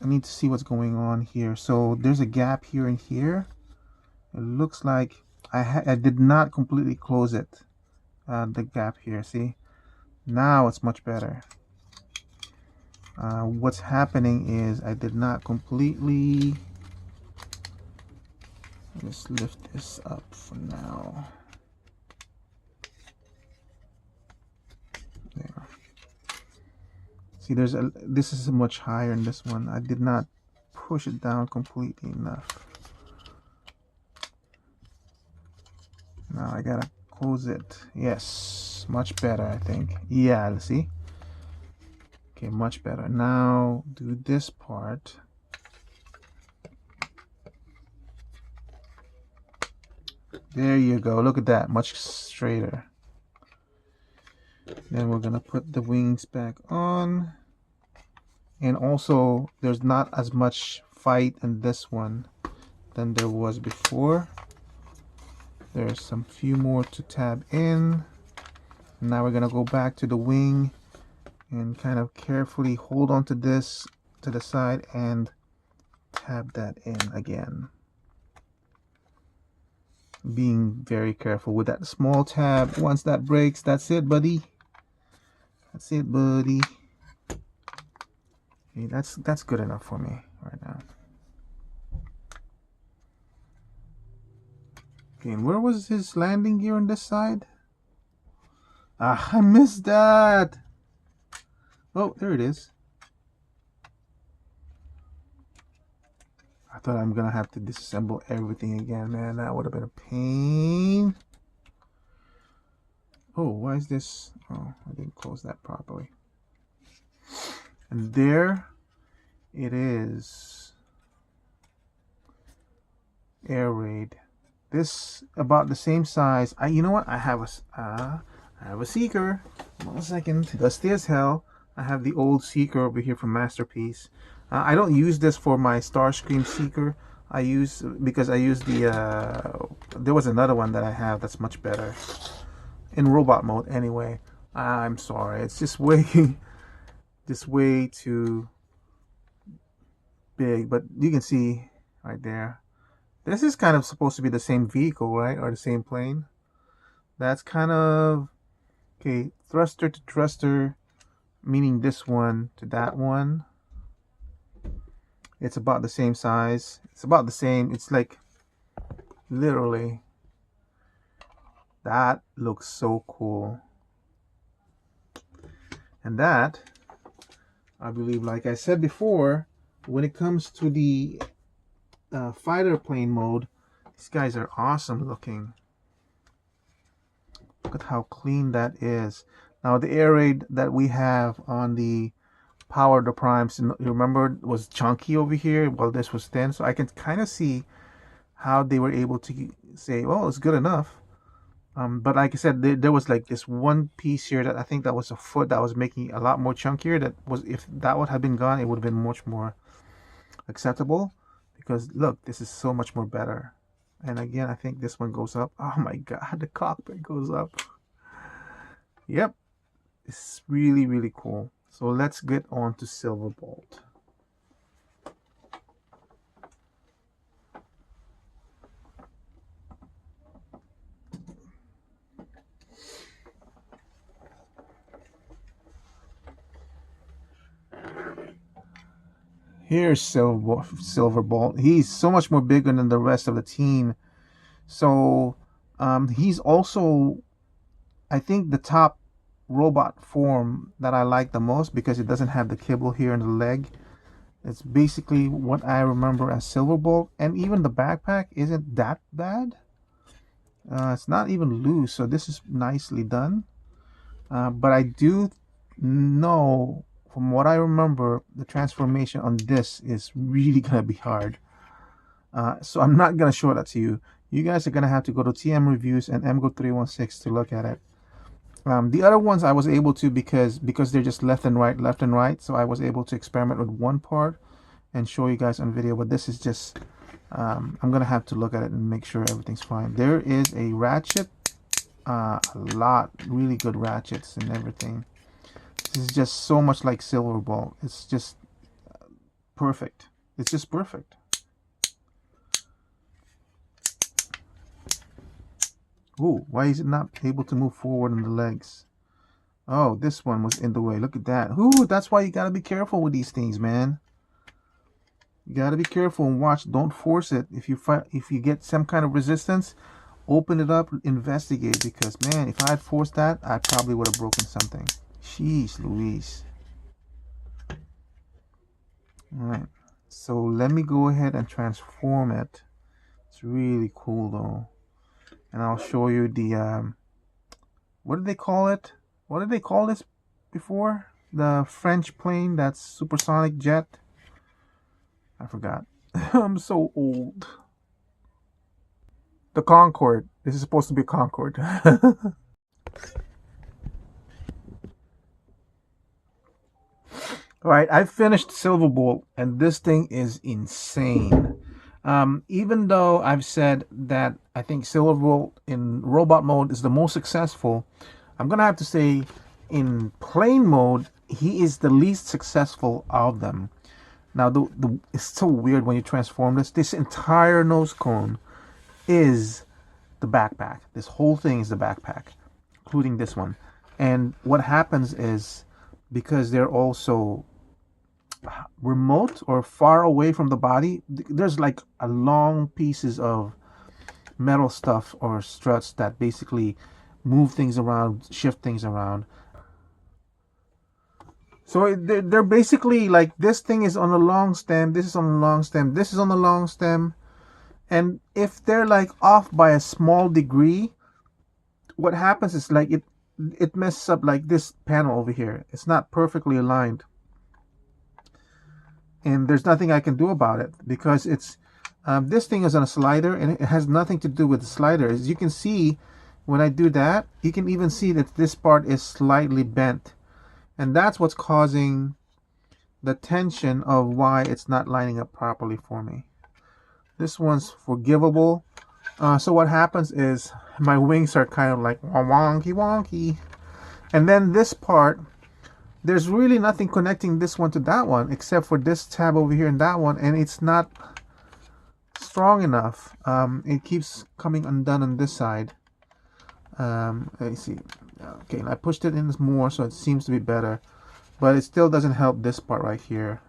I need to see what's going on here. So there's a gap here and here. It looks like I did not completely close it. The gap here. See, now it's much better. What's happening is I did not completely. Let's lift this up for now. There. See, this is much higher in this one. I did not push it down completely enough. Now I gotta close it. Yes, much better, I think. Yeah, let's see. Okay, much better. Now do this part. There you go. Look at that. Much straighter. Then we're gonna put the wings back on. And also, there's not as much fight in this one than there was before. There's some few more to tab in. Now we're gonna go back to the wing and kind of carefully hold on to this to the side and tab that in again. Being very careful with that small tab. Once that breaks, that's it, buddy. That's it, buddy. Okay, that's good enough for me right now. Okay, and where was his landing gear on this side? Ah, I missed that. Oh, there it is. I thought I'm gonna have to disassemble everything again, man. That would have been a pain. Oh, why is this? Oh, I didn't close that properly. And there it is. Air raid. This about the same size. You know what? I have a seeker. 1 second. Dusty as hell. I have the old seeker over here from Masterpiece. I don't use this for my Starscream seeker. Because I use the there was another one that I have that's much better in robot mode anyway. I'm sorry, it's just way too big, but you can see right there. This is kind of supposed to be the same vehicle, right? Or the same plane. That's kind of okay, thruster to thruster, meaning this one to that one. It's about the same size. It's about the same. It's like literally. That looks so cool. And that, I believe, like I said before, when it comes to the fighter plane mode, these guys are awesome looking. Look at how clean that is. Now the air raid that we have on the Power the Primes, you remember, was chunky over here while this was thin, so I can kind of see how they were able to say, well, it's good enough. But like I said, there was like this one piece here that I think that was a foot that was making it a lot more chunkier. That was, if that would have been gone, it would have been much more acceptable. Because look, this is so much more better. And again, I think this one goes up. Oh my god, the cockpit goes up. Yep, it's really, really cool. So let's get on to Silverbolt. Here's Silverbolt. He's so much more bigger than the rest of the team. So he's also, I think, the top robot form that I like the most because it doesn't have the kibble here in the leg. It's basically what I remember as Silverbolt, and even the backpack isn't that bad. It's not even loose, so this is nicely done. But I do know from what I remember, the transformation on this is really gonna be hard. So I'm not gonna show that to you. You guys are gonna have to go to TM Reviews and MGO316 to look at it. The other ones I was able to because they're just left and right. So I was able to experiment with one part and show you guys on video. But this is just I'm gonna have to look at it and make sure everything's fine. There is a ratchet, a lot really good ratchets and everything. This is just so much like Silver Ball. It's just perfect. It's just perfect. Ooh, why is it not able to move forward on the legs? Oh, this one was in the way. Look at that. Ooh, that's why you gotta be careful with these things, man. You gotta be careful and watch. Don't force it. If you get some kind of resistance, open it up, investigate. Because man, if I had forced that, I probably would have broken something. Jeez, Louise. All right. So let me go ahead and transform it. It's really cool though, and I'll show you the what did they call it? What did they call this before? The French plane that's supersonic jet. I forgot. I'm so old. The Concorde. This is supposed to be Concorde. All right, I finished Silver Bolt, and this thing is insane. Even though I've said that I think Silver Bolt in robot mode is the most successful, I'm gonna have to say in plane mode he is the least successful of them. Now, it's so weird when you transform this. This entire nose cone is the backpack. This whole thing is the backpack, including this one. And what happens is because they're also remote or far away from the body, there's like a long pieces of metal stuff or struts that basically move things around, shift things around. So they're basically like this thing is on a long stem, this is on a long stem, this is on a long stem, and if they're like off by a small degree, what happens is like it messes up like this panel over here. It's not perfectly aligned, and there's nothing I can do about it because it's this thing is on a slider and it has nothing to do with the slider. As you can see, when I do that, you can even see that this part is slightly bent, and that's what's causing the tension of why it's not lining up properly for me. This one's forgivable. So what happens is my wings are kind of like wonky wonky, and then this part, there's really nothing connecting this one to that one except for this tab over here and that one, and it's not strong enough. It keeps coming undone on this side. Let me see. Okay, I pushed it in more, so it seems to be better, but it still doesn't help this part right here.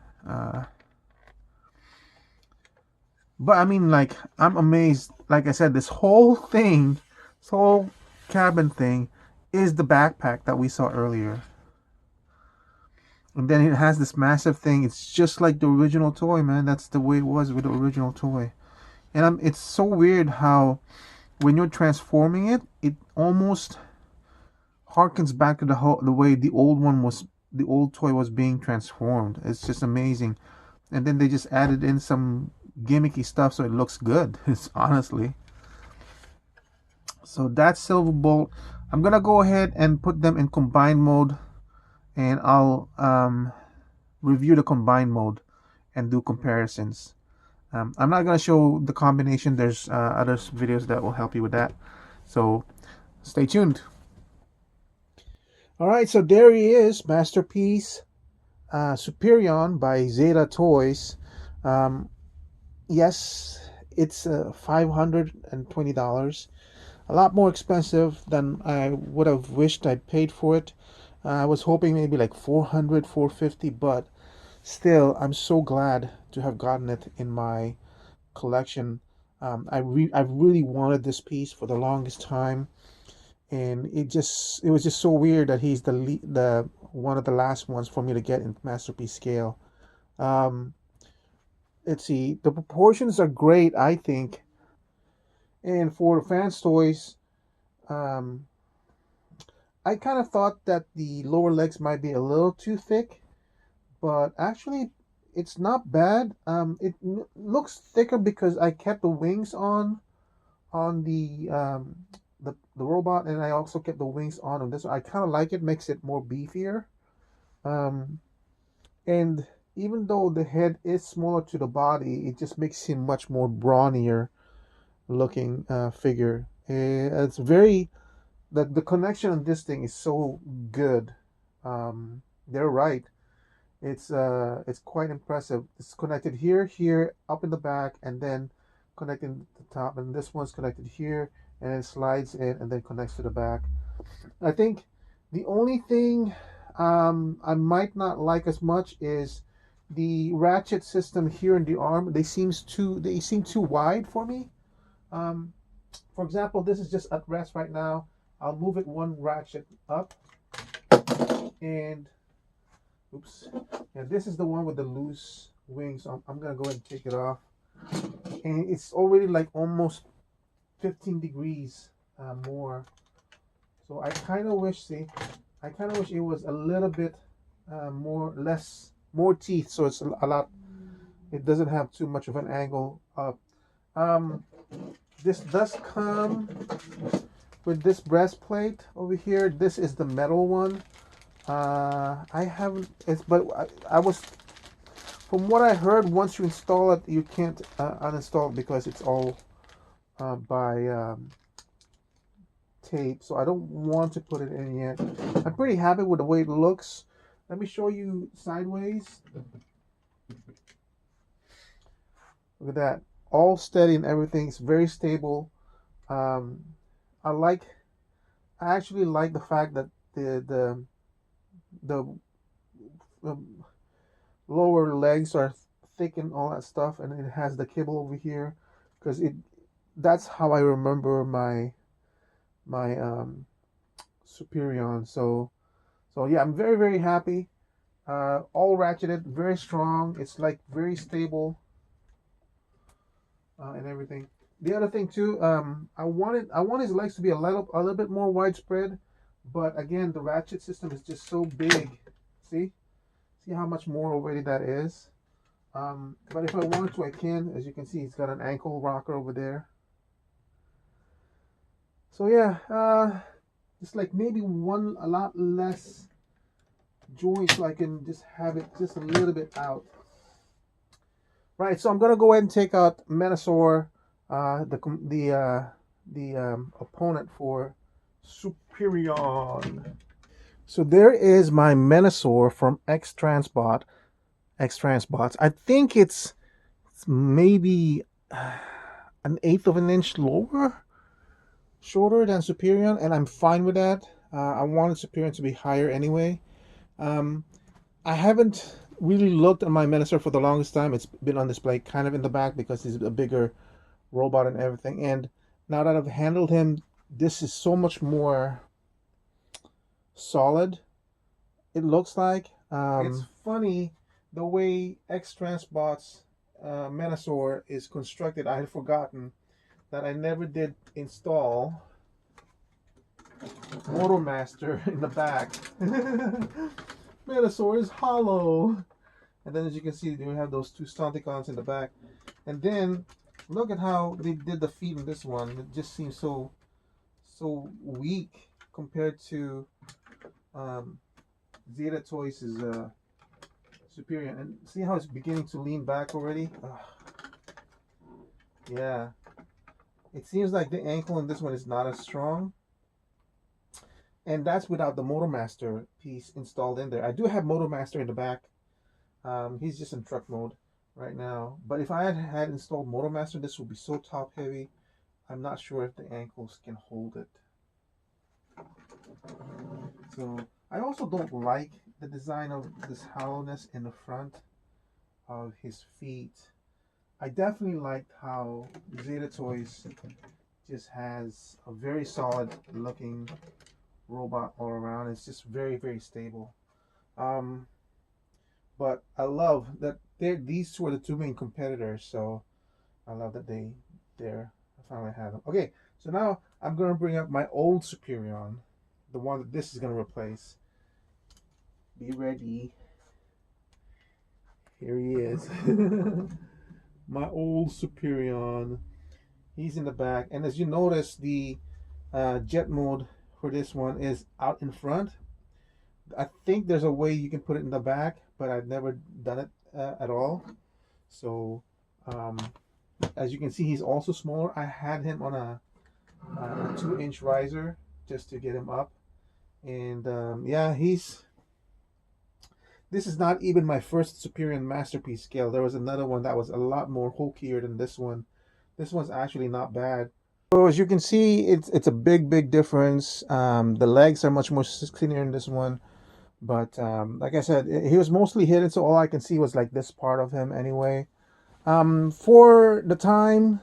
But I mean, like, I'm amazed. Like I said, this whole thing, this whole cabin thing, is the backpack that we saw earlier. And then it has this massive thing. It's just like the original toy, man. That's the way it was with the original toy. And it's so weird how when you're transforming it, it almost harkens back to the way the old toy was being transformed. It's just amazing. And then they just added in some gimmicky stuff so it looks good. It's honestly. So that's Silver Bolt. I'm gonna go ahead and put them in combined mode, and I'll review the combined mode and do comparisons. I'm not gonna show the combination. There's other videos that will help you with that. So stay tuned. All right, so there he is, Masterpiece Superion by Zeta Toys. Um, yes, it's $520. A lot more expensive than I would have wished I'd paid for it. I was hoping maybe like 400, 450, but still, I'm so glad to have gotten it in my collection. I've really wanted this piece for the longest time, and it was just so weird that he's the one of the last ones for me to get in masterpiece scale. Um, let's see, the proportions are great, I think, and for fans toys, I kind of thought that the lower legs might be a little too thick. but actually it's not bad. Looks thicker because I kept the wings on the robot, and I also kept the wings on this one. I kind of like it, makes it more beefier. Um, and even though the head is smaller to the body, it just makes him much more brawnier looking figure. It's very the connection on this thing is so good. They're right. It's quite impressive. It's connected here, here, up in the back, and then connecting the top. And this one's connected here, and it slides in and then connects to the back. I think the only thing I might not like as much is the ratchet system here in the arm. They seem too wide for me. Um, for example, this is just at rest right now. I'll move it one ratchet up, and oops, yeah, this is the one with the loose wings. I'm gonna go ahead and take it off, and it's already like almost 15 degrees more. So I kind of wish it was a little bit more teeth, so it's a lot. It doesn't have too much of an angle up. Um, this does come with this breastplate over here. This is the metal one. I haven't. It's but I was from what I heard. Once you install it, you can't uninstall it because it's all by tape. So I don't want to put it in yet. I'm pretty happy with the way it looks. Let me show you sideways. Look at that. All steady and everything. It's very stable. Um, I like. I actually like the fact that the um, lower legs are thick and all that stuff, and it has the kibble over here, because it. That's how I remember my Superion. So yeah, I'm very happy. All ratcheted, very strong. It's like very stable and everything. The other thing too, I want his legs to be a little bit more widespread, but again, the ratchet system is just so big. See, see how much more already that is. But if I wanted to, I can. As you can see, he's got an ankle rocker over there. So yeah, just like maybe one a lot less joint, so I can just have it just a little bit out. Right, so I'm gonna go ahead and take out Menasor, the opponent for Superion. So there is my Menasor from X Transbots. I think it's maybe an eighth of an inch shorter than Superion, and I'm fine with that. I wanted Superion to be higher anyway. Um, I haven't really looked at my Minister for the longest time. It's been on display kind of in the back because he's a bigger robot and everything. And now that I've handled him, this is so much more solid, it looks like. It's funny the way X Transbot's Menasor is constructed. I had forgotten that I never did install Motormaster in the back. Menasor is hollow. And then as you can see, we have those two Stunticons in the back. And then look at how they did the feet in this one. It just seems so weak compared to Zeta Toys' Superion. And see how it's beginning to lean back already? Ugh. Yeah. It seems like the ankle in this one is not as strong. And that's without the Motormaster piece installed in there. I do have Motormaster in the back. He's just in truck mode right now. But if I had installed Motormaster, this would be so top heavy. I'm not sure if the ankles can hold it. So I also don't like the design of this hollowness in the front of his feet. I definitely liked how Zeta Toys just has a very solid looking robot all around. It's just very stable. But I love that these two are the two main competitors, so I love that they're I finally have them. Okay, so now I'm gonna bring up my old Superion, the one that this is gonna replace. Be ready. Here he is. My old Superion. He's in the back. And as you notice, the jet mode for this one is out in front. I think there's a way you can put it in the back, but I've never done it at all. So, um, as you can see, he's also smaller. I had him on a 2-inch riser just to get him up. And yeah, this is not even my first Superior Masterpiece scale. There was another one that was a lot more hulkier than this one. This one's actually not bad. So as you can see, it's a big difference. The legs are much more skinnier in this one, but like I said, he was mostly hidden, so all I can see was like this part of him anyway. For the time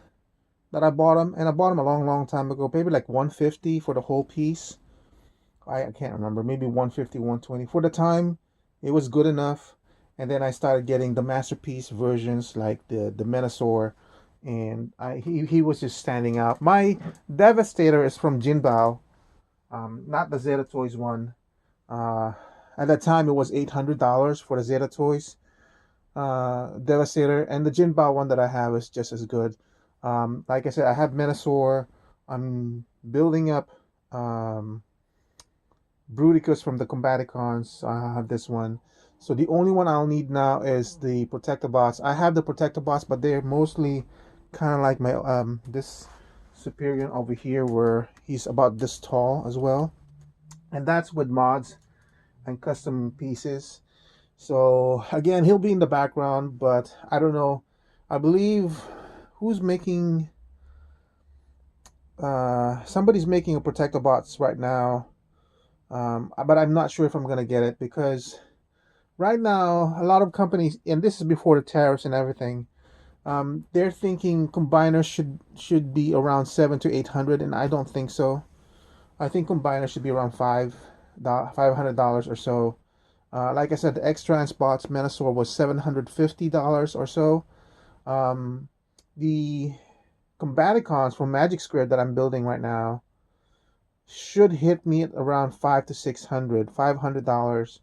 that I bought him, and I bought him a long time ago, maybe like 150 for the whole piece. I can't remember, maybe 150, 120. For the time, it was good enough. And then I started getting the masterpiece versions like the Menasor, and he was just standing out. My Devastator is from Jinbao, not the Zeta Toys one. Uh, at that time, it was $800 for the Zeta Toys Devastator, and the Jinbao one that I have is just as good. Like I said, I have Menasor. I'm building up. Bruticus from the Combaticons. I have this one. So the only one I'll need now is the Protectobots. I have the Protectobots, but they're mostly kind of like my this Superion over here, where he's about this tall as well, and that's with mods and custom pieces. So again, he'll be in the background, but I don't know. I believe who's making somebody's making a Protectobots right now. But I'm not sure if I'm gonna get it because right now a lot of companies, and this is before the tariffs and everything, they're thinking combiners should be around 700 to 800, and I don't think so. I think combiners should be around $500 or so. Like I said, the X-Trans bots Menasor was $750 or so. Um, the Combaticons from Magic Square that I'm building right now should hit me at around $500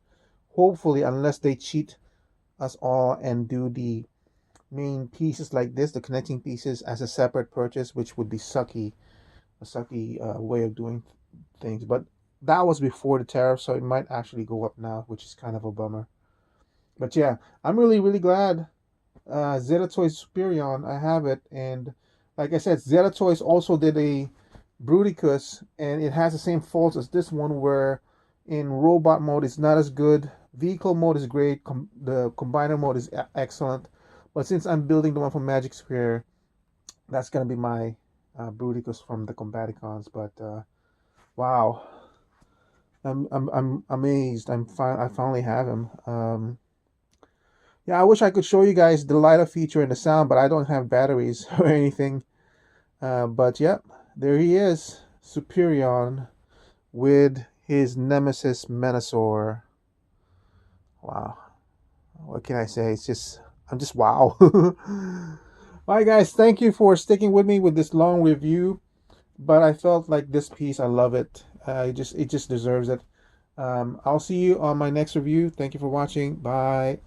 hopefully, unless they cheat us all and do the main pieces like this, the connecting pieces, as a separate purchase, which would be a sucky way of doing things. But that was before the tariff, so it might actually go up now, which is kind of a bummer. But yeah, I'm really glad. Zeta Toys Superion, I have it, and like I said, Zeta Toys also did a Bruticus, and it has the same faults as this one, where in robot mode it's not as good. Vehicle mode is great. The combiner mode is excellent. But since I'm building the one from Magic Square, that's gonna be my Bruticus from the Combaticons. But wow, I'm amazed. I finally have him. Yeah, I wish I could show you guys the lighter feature and the sound, but I don't have batteries or anything. But yep, there he is, Superion with his nemesis Menasor. Wow, what can I say? I'm just wow. All right, guys, thank you for sticking with me with this long review. But I felt like this piece, I love it. It just deserves it. I'll see you on my next review. Thank you for watching. Bye.